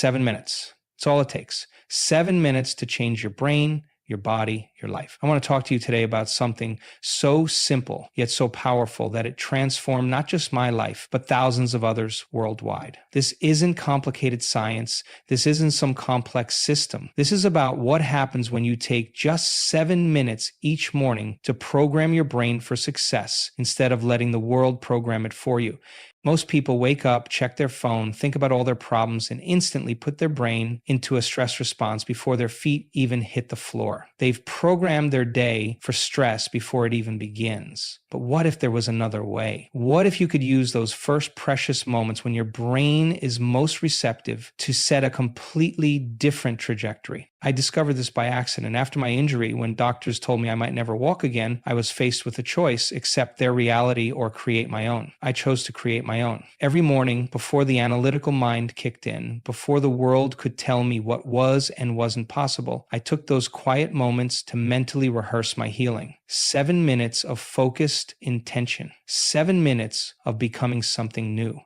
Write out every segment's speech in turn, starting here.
7 minutes. That's all it takes. 7 minutes to change your brain, your body, your life. I want to talk to you today about something so simple yet so powerful that it transformed not just my life, but thousands of others worldwide. This isn't complicated science. This isn't some complex system. This is about what happens when you take just 7 minutes each morning to program your brain for success instead of letting the world program it for you. Most people wake up, check their phone, think about all their problems, and instantly put their brain into a stress response before their feet even hit the floor. They've programmed their day for stress before it even begins. But what if there was another way? What if you could use those first precious moments when your brain is most receptive to set a completely different trajectory? I discovered this by accident. After my injury, when doctors told me I might never walk again, I was faced with a choice: accept their reality or create my own. I chose to create my own. Every morning, before the analytical mind kicked in, before the world could tell me what was and wasn't possible, I took those quiet moments to mentally rehearse my healing. 7 minutes of focused intention. 7 minutes of becoming something new.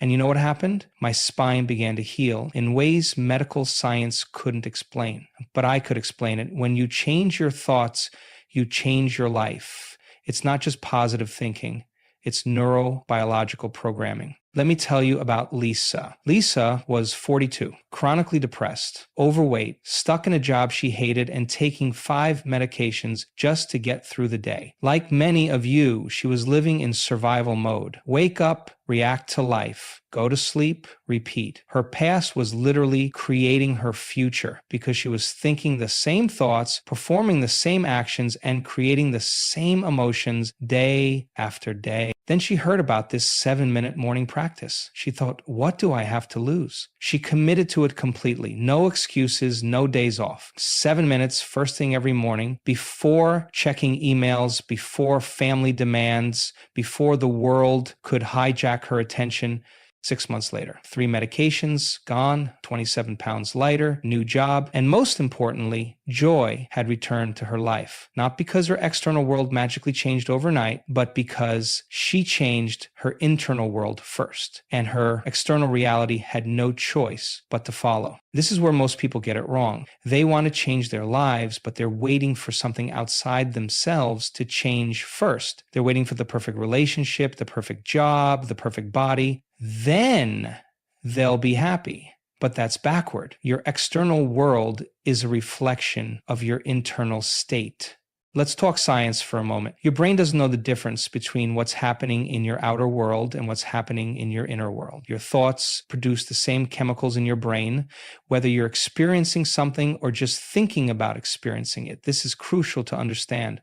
And you know what happened? My spine began to heal in ways medical science couldn't explain. But I could explain it. When you change your thoughts, you change your life. It's not just positive thinking. It's neurobiological programming. Let me tell you about Lisa. Lisa was 42, chronically depressed, overweight, stuck in a job she hated, and taking 5 medications just to get through the day. Like many of you, she was living in survival mode. Wake up, react to life, go to sleep, repeat. Her past was literally creating her future because she was thinking the same thoughts, performing the same actions, and creating the same emotions day after day. Then she heard about this 7-minute morning practice. She thought, what do I have to lose? She committed to it completely. No excuses, no days off. 7 minutes, first thing every morning, before checking emails, before family demands, before the world could hijack her attention. 6 months later, 3 medications, gone, 27 pounds lighter, new job, and most importantly, joy had returned to her life. Not because her external world magically changed overnight, but because she changed her internal world first, and her external reality had no choice but to follow. This is where most people get it wrong. They want to change their lives, but they're waiting for something outside themselves to change first. They're waiting for the perfect relationship, the perfect job, the perfect body. Then they'll be happy. But that's backward. Your external world is a reflection of your internal state. Let's talk science for a moment. Your brain doesn't know the difference between what's happening in your outer world and what's happening in your inner world. Your thoughts produce the same chemicals in your brain, whether you're experiencing something or just thinking about experiencing it. This is crucial to understand.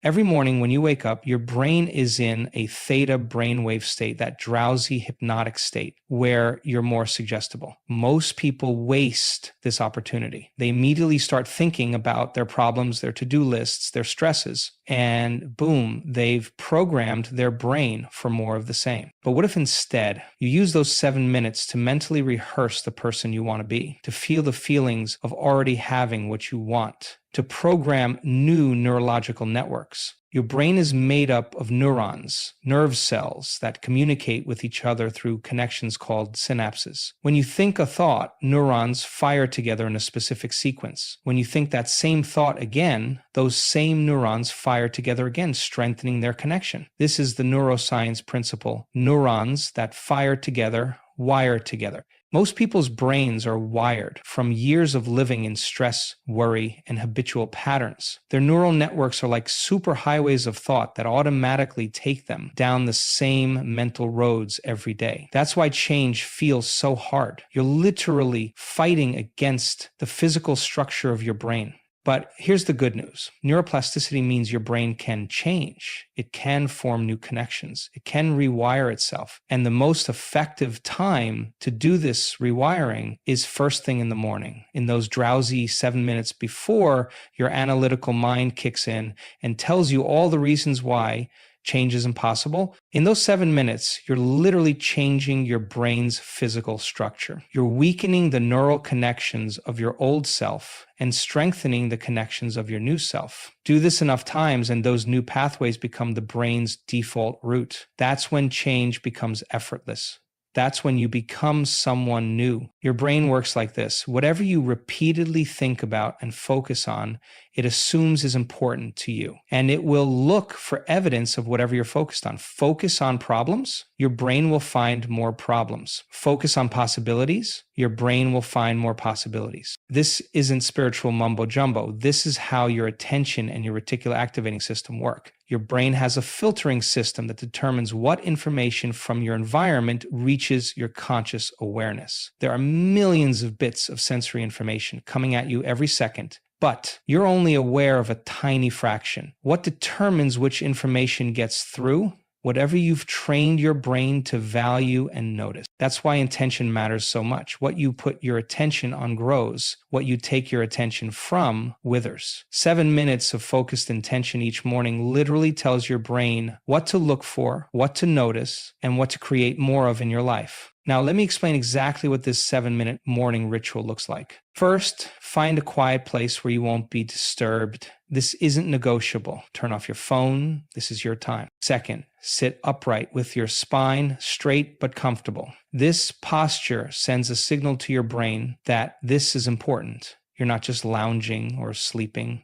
Every morning when you wake up, your brain is in a theta brainwave state, that drowsy hypnotic state where you're more suggestible. Most people waste this opportunity. They immediately start thinking about their problems, their to-do lists, their stresses, and boom, they've programmed their brain for more of the same. But what if instead you use those 7 minutes to mentally rehearse the person you want to be, to feel the feelings of already having what you want, to program new neurological networks? Your brain is made up of neurons, nerve cells that communicate with each other through connections called synapses. When you think a thought, neurons fire together in a specific sequence. When you think that same thought again, those same neurons fire together again, strengthening their connection. This is the neuroscience principle. Neurons that fire together wire together. Most people's brains are wired from years of living in stress, worry, and habitual patterns. Their neural networks are like superhighways of thought that automatically take them down the same mental roads every day. That's why change feels so hard. You're literally fighting against the physical structure of your brain. But here's the good news. Neuroplasticity means your brain can change. It can form new connections. It can rewire itself. And the most effective time to do this rewiring is first thing in the morning, in those drowsy 7 minutes before your analytical mind kicks in and tells you all the reasons why change is impossible. In those 7 minutes, you're literally changing your brain's physical structure. You're weakening the neural connections of your old self and strengthening the connections of your new self. Do this enough times and those new pathways become the brain's default route. That's when change becomes effortless. That's when you become someone new. Your brain works like this. Whatever you repeatedly think about and focus on, it assumes is important to you. And it will look for evidence of whatever you're focused on. Focus on problems, your brain will find more problems. Focus on possibilities, your brain will find more possibilities. This isn't spiritual mumbo jumbo. This is how your attention and your reticular activating system work. Your brain has a filtering system that determines what information from your environment reaches your conscious awareness. There are millions of bits of sensory information coming at you every second, but you're only aware of a tiny fraction. What determines which information gets through? Whatever you've trained your brain to value and notice. That's why intention matters so much. What you put your attention on grows. What you take your attention from withers. 7 minutes of focused intention each morning literally tells your brain what to look for, what to notice, and what to create more of in your life. Now, let me explain exactly what this 7-minute morning ritual looks like. First, find a quiet place where you won't be disturbed. This isn't negotiable. Turn off your phone. This is your time. Second, sit upright with your spine straight but comfortable. This posture sends a signal to your brain that this is important. You're not just lounging or sleeping.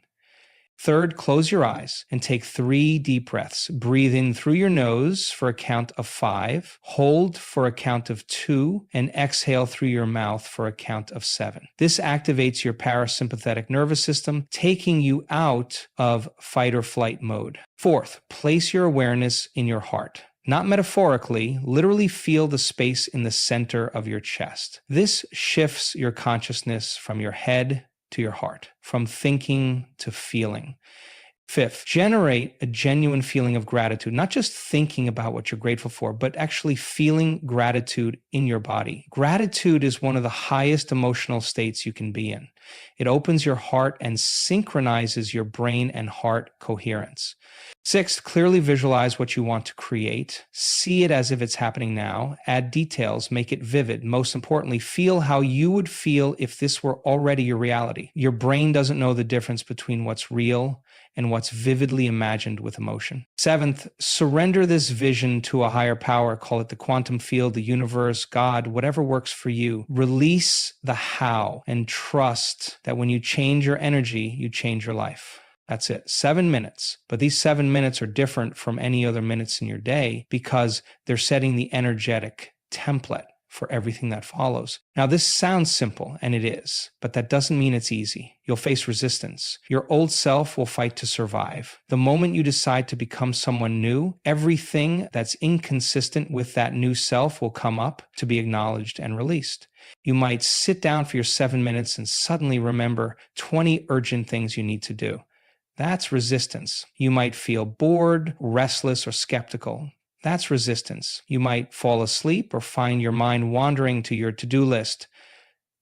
Third, close your eyes and take 3 deep breaths. Breathe in through your nose for a count of 5, hold for a count of 2, and exhale through your mouth for a count of 7. This activates your parasympathetic nervous system, taking you out of fight or flight mode. Fourth, place your awareness in your heart. Not metaphorically, literally feel the space in the center of your chest. This shifts your consciousness from your head to your heart, from thinking to feeling. Fifth, generate a genuine feeling of gratitude, not just thinking about what you're grateful for, but actually feeling gratitude in your body. Gratitude is one of the highest emotional states you can be in. It opens your heart and synchronizes your brain and heart coherence. Sixth, clearly visualize what you want to create. See it as if it's happening now. Add details, make it vivid. Most importantly, feel how you would feel if this were already your reality. Your brain doesn't know the difference between what's real and what's vividly imagined with emotion. Seventh, surrender this vision to a higher power. Call it the quantum field, the universe, God, whatever works for you. Release the how and trust that when you change your energy, you change your life. That's it. 7 minutes. But these 7 minutes are different from any other minutes in your day because they're setting the energetic template for everything that follows. Now, this sounds simple, and it is, but that doesn't mean it's easy. You'll face resistance. Your old self will fight to survive. The moment you decide to become someone new, everything that's inconsistent with that new self will come up to be acknowledged and released. You might sit down for your 7 minutes and suddenly remember 20 urgent things you need to do. That's resistance. You might feel bored, restless, or skeptical. That's resistance. You might fall asleep or find your mind wandering to your to-do list.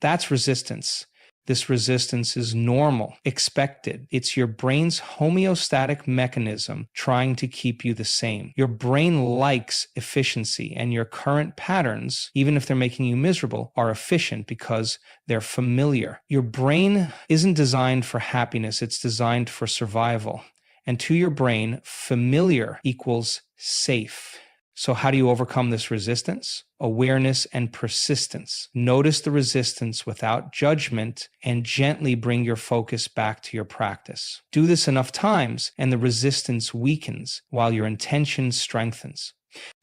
That's resistance. This resistance is normal, expected. It's your brain's homeostatic mechanism trying to keep you the same. Your brain likes efficiency, and your current patterns, even if they're making you miserable, are efficient because they're familiar. Your brain isn't designed for happiness, it's designed for survival. And to your brain, familiar equals safe. So how do you overcome this resistance? Awareness and persistence. Notice the resistance without judgment and gently bring your focus back to your practice. Do this enough times and the resistance weakens while your intention strengthens.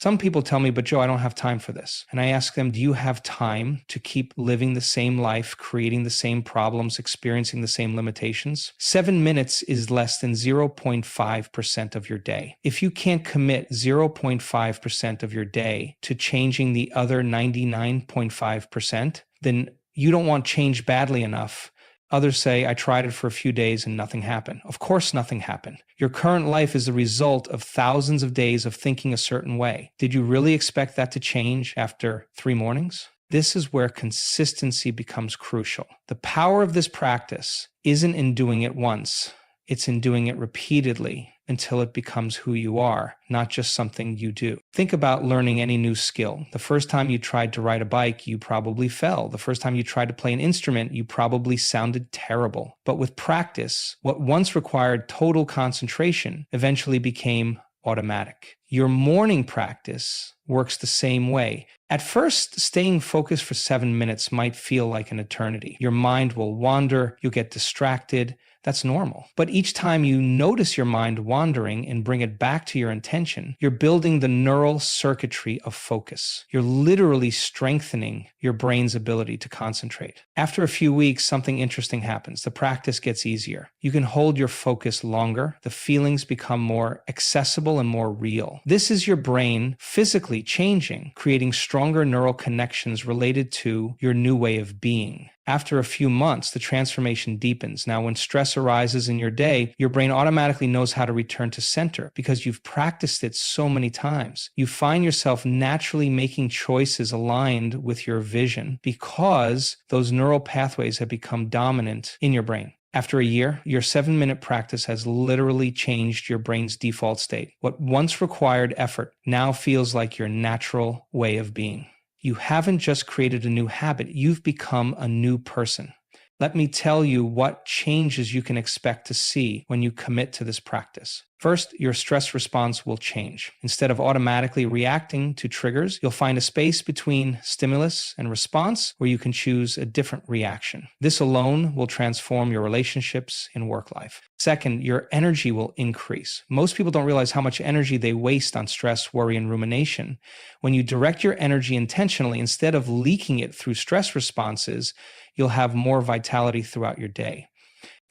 Some people tell me, but Joe, I don't have time for this. And I ask them, do you have time to keep living the same life, creating the same problems, experiencing the same limitations? 7 minutes is less than 0.5% of your day. If you can't commit 0.5% of your day to changing the other 99.5%, then you don't want change badly enough. Others say, I tried it for a few days and nothing happened. Of course, nothing happened. Your current life is the result of thousands of days of thinking a certain way. Did you really expect that to change after 3 mornings? This is where consistency becomes crucial. The power of this practice isn't in doing it once. It's in doing it repeatedly until it becomes who you are, not just something you do. Think about learning any new skill. The first time you tried to ride a bike, you probably fell. The first time you tried to play an instrument, you probably sounded terrible. But with practice, what once required total concentration eventually became automatic. Your morning practice works the same way. At first, staying focused for 7 minutes might feel like an eternity. Your mind will wander, you'll get distracted. That's normal. But each time you notice your mind wandering and bring it back to your intention, you're building the neural circuitry of focus. You're literally strengthening your brain's ability to concentrate. After a few weeks, something interesting happens. The practice gets easier. You can hold your focus longer. The feelings become more accessible and more real. This is your brain physically changing, creating stronger neural connections related to your new way of being. After a few months, the transformation deepens. Now, when stress arises in your day, your brain automatically knows how to return to center because you've practiced it so many times. You find yourself naturally making choices aligned with your vision because those neural pathways have become dominant in your brain. After a year, your 7-minute practice has literally changed your brain's default state. What once required effort now feels like your natural way of being. You haven't just created a new habit, you've become a new person. Let me tell you what changes you can expect to see when you commit to this practice. First, your stress response will change. Instead of automatically reacting to triggers, you'll find a space between stimulus and response where you can choose a different reaction. This alone will transform your relationships and work life. Second, your energy will increase. Most people don't realize how much energy they waste on stress, worry, and rumination. When you direct your energy intentionally, instead of leaking it through stress responses, you'll have more vitality throughout your day.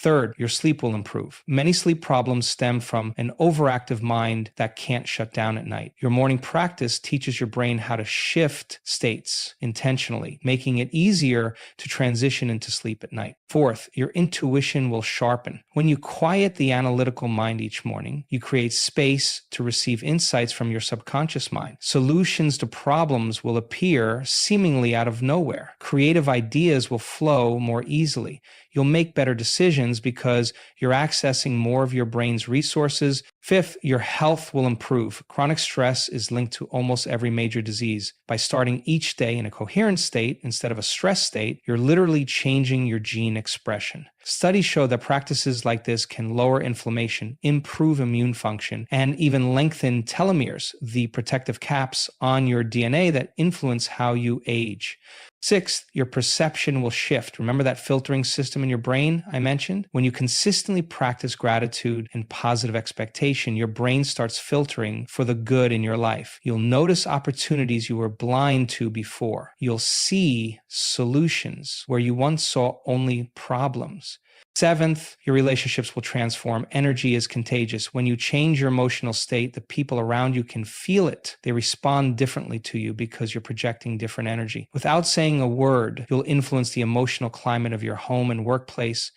Third, your sleep will improve. Many sleep problems stem from an overactive mind that can't shut down at night. Your morning practice teaches your brain how to shift states intentionally, making it easier to transition into sleep at night. Fourth, your intuition will sharpen. When you quiet the analytical mind each morning, you create space to receive insights from your subconscious mind. Solutions to problems will appear seemingly out of nowhere. Creative ideas will flow more easily. You'll make better decisions because you're accessing more of your brain's resources. Fifth, your health will improve. Chronic stress is linked to almost every major disease. By starting each day in a coherent state instead of a stress state, you're literally changing your gene expression. Studies show that practices like this can lower inflammation, improve immune function, and even lengthen telomeres, the protective caps on your DNA that influence how you age. Sixth, your perception will shift. Remember that filtering system in your brain I mentioned? When you consistently practice gratitude and positive expectation, your brain starts filtering for the good in your life. You'll notice opportunities you were blind to before. You'll see solutions where you once saw only problems. Seventh, your relationships will transform. Energy is contagious. When you change your emotional state, the people around you can feel it. They respond differently to you because you're projecting different energy. Without saying a word, you'll influence the emotional climate of your home and workplace.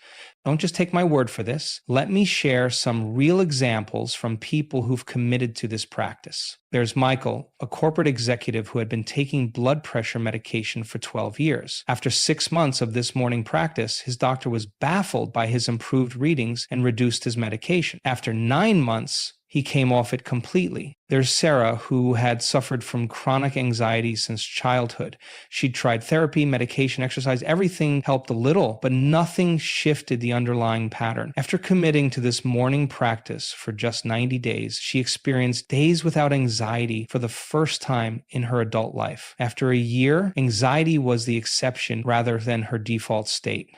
Don't just take my word for this. Let me share some real examples from people who've committed to this practice. There's Michael, a corporate executive who had been taking blood pressure medication for 12 years. After 6 months of this morning practice, his doctor was baffled by his improved readings and reduced his medication. After 9 months, he came off it completely. There's Sarah, who had suffered from chronic anxiety since childhood. She'd tried therapy, medication, exercise, everything helped a little, but nothing shifted the underlying pattern. After committing to this morning practice for just 90 days, she experienced days without anxiety for the first time in her adult life. After a year, anxiety was the exception rather than her default state.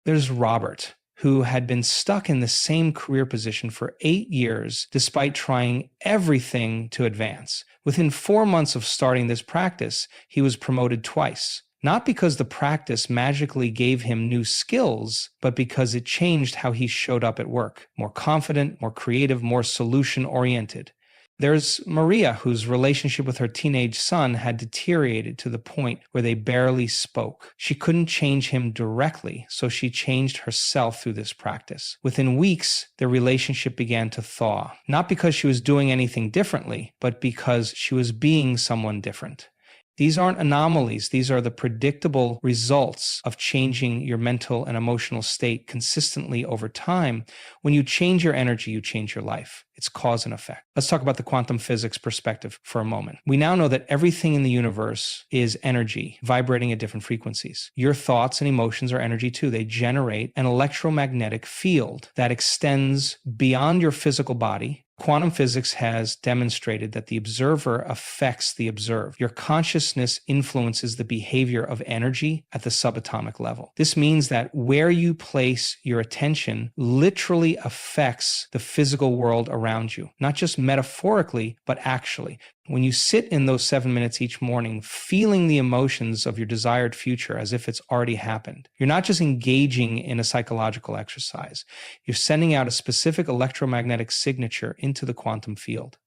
There's Robert, who had been stuck in the same career position for 8 years despite trying everything to advance. Within 4 months of starting this practice, he was promoted twice. Not because the practice magically gave him new skills, but because it changed how he showed up at work. More confident, more creative, more solution-oriented. There's Maria, whose relationship with her teenage son had deteriorated to the point where they barely spoke. She couldn't change him directly, so she changed herself through this practice. Within weeks, their relationship began to thaw, not because she was doing anything differently, but because she was being someone different. These aren't anomalies. These are the predictable results of changing your mental and emotional state consistently over time. When you change your energy, you change your life. It's cause and effect. Let's talk about the quantum physics perspective for a moment. We now know that everything in the universe is energy, vibrating at different frequencies. Your thoughts and emotions are energy too. They generate an electromagnetic field that extends beyond your physical body Quantum physics has demonstrated that the observer affects the observed. Your consciousness influences the behavior of energy at the subatomic level. This means that where you place your attention literally affects the physical world around you, not just metaphorically, but actually. When you sit in those 7 minutes each morning, feeling the emotions of your desired future as if it's already happened, you're not just engaging in a psychological exercise. You're sending out a specific electromagnetic signature into the quantum field.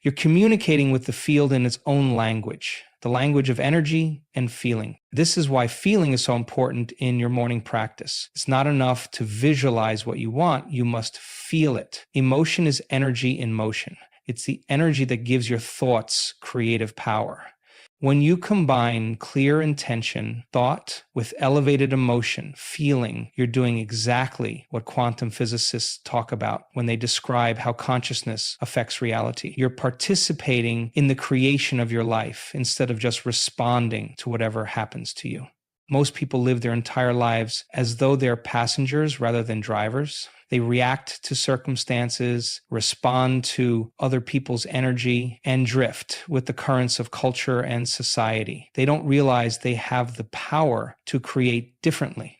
You're communicating with the field in its own language, the language of energy and feeling. This is why feeling is so important in your morning practice. It's not enough to visualize what you want, you must feel it. Emotion is energy in motion. It's the energy that gives your thoughts creative power. When you combine clear intention, thought, with elevated emotion, feeling, you're doing exactly what quantum physicists talk about when they describe how consciousness affects reality. You're participating in the creation of your life instead of just responding to whatever happens to you. Most people live their entire lives as though they're passengers rather than drivers. They react to circumstances, respond to other people's energy, and drift with the currents of culture and society. They don't realize they have the power to create differently.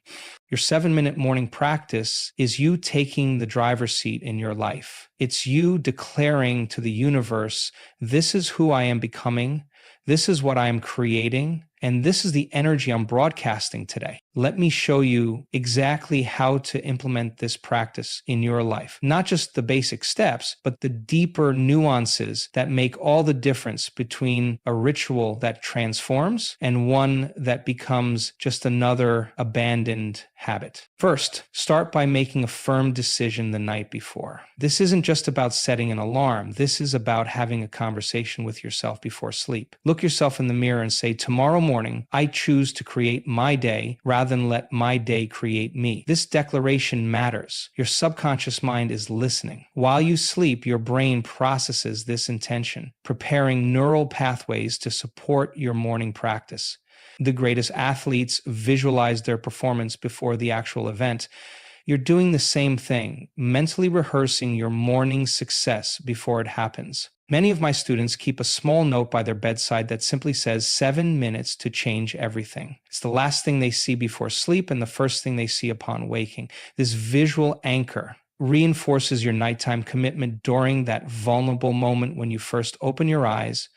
Your 7-minute morning practice is you taking the driver's seat in your life. It's you declaring to the universe, this is who I am becoming, this is what I am creating, and this is the energy I'm broadcasting today. Let me show you exactly how to implement this practice in your life. Not just the basic steps, but the deeper nuances that make all the difference between a ritual that transforms and one that becomes just another abandoned habit. First, start by making a firm decision the night before. This isn't just about setting an alarm. This is about having a conversation with yourself before sleep. Look yourself in the mirror and say, tomorrow morning, I choose to create my day rather than let my day create me. This declaration matters. Your subconscious mind is listening. While you sleep, your brain processes this intention, preparing neural pathways to support your morning practice. The greatest athletes visualize their performance before the actual event. You're doing the same thing, mentally rehearsing your morning success before it happens. Many of my students keep a small note by their bedside that simply says 7 minutes to change everything. It's the last thing they see before sleep and the first thing they see upon waking. This visual anchor reinforces your nighttime commitment during that vulnerable moment when you first open your eyes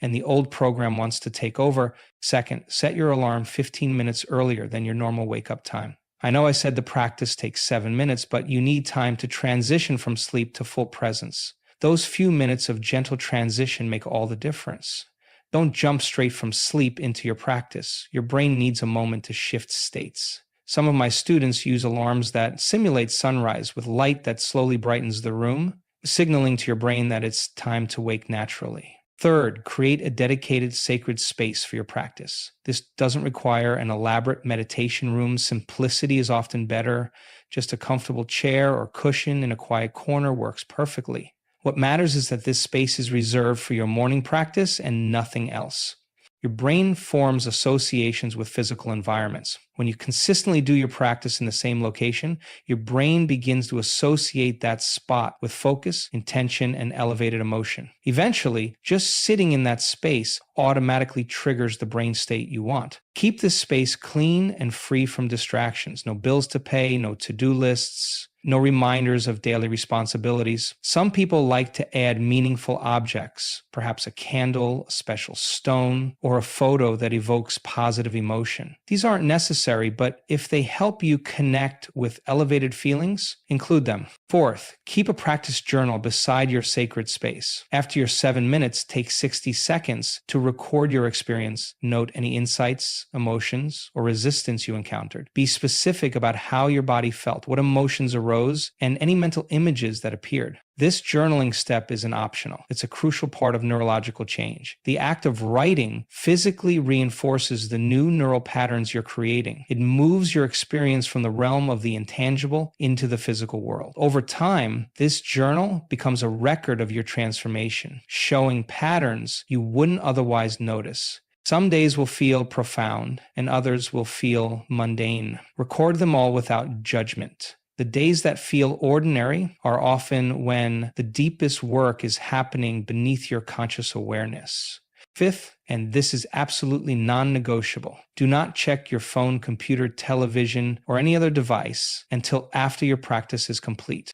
and the old program wants to take over. Second, set your alarm 15 minutes earlier than your normal wake-up time. I know I said the practice takes 7 minutes, but you need time to transition from sleep to full presence. Those few minutes of gentle transition make all the difference. Don't jump straight from sleep into your practice. Your brain needs a moment to shift states. Some of my students use alarms that simulate sunrise with light that slowly brightens the room, signaling to your brain that it's time to wake naturally. Third, create a dedicated sacred space for your practice. This doesn't require an elaborate meditation room. Simplicity is often better. Just a comfortable chair or cushion in a quiet corner works perfectly. What matters is that this space is reserved for your morning practice and nothing else. Your brain forms associations with physical environments. When you consistently do your practice in the same location, your brain begins to associate that spot with focus, intention, and elevated emotion. Eventually, just sitting in that space automatically triggers the brain state you want. Keep this space clean and free from distractions. No bills to pay, no to-do lists, no reminders of daily responsibilities. Some people like to add meaningful objects, perhaps a candle, a special stone, or a photo that evokes positive emotion. These aren't necessary, but if they help you connect with elevated feelings, include them. Fourth, keep a practice journal beside your sacred space. After your 7 minutes, take 60 seconds to record your experience. Note any insights, emotions, or resistance you encountered. Be specific about how your body felt, what emotions arose, and any mental images that appeared. This journaling step isn't optional. It's a crucial part of neurological change. The act of writing physically reinforces the new neural patterns you're creating. It moves your experience from the realm of the intangible into the physical world. Over time, this journal becomes a record of your transformation, showing patterns you wouldn't otherwise notice. Some days will feel profound, and others will feel mundane. Record them all without judgment. The days that feel ordinary are often when the deepest work is happening beneath your conscious awareness. Fifth, and this is absolutely non-negotiable, do not check your phone, computer, television, or any other device until after your practice is complete.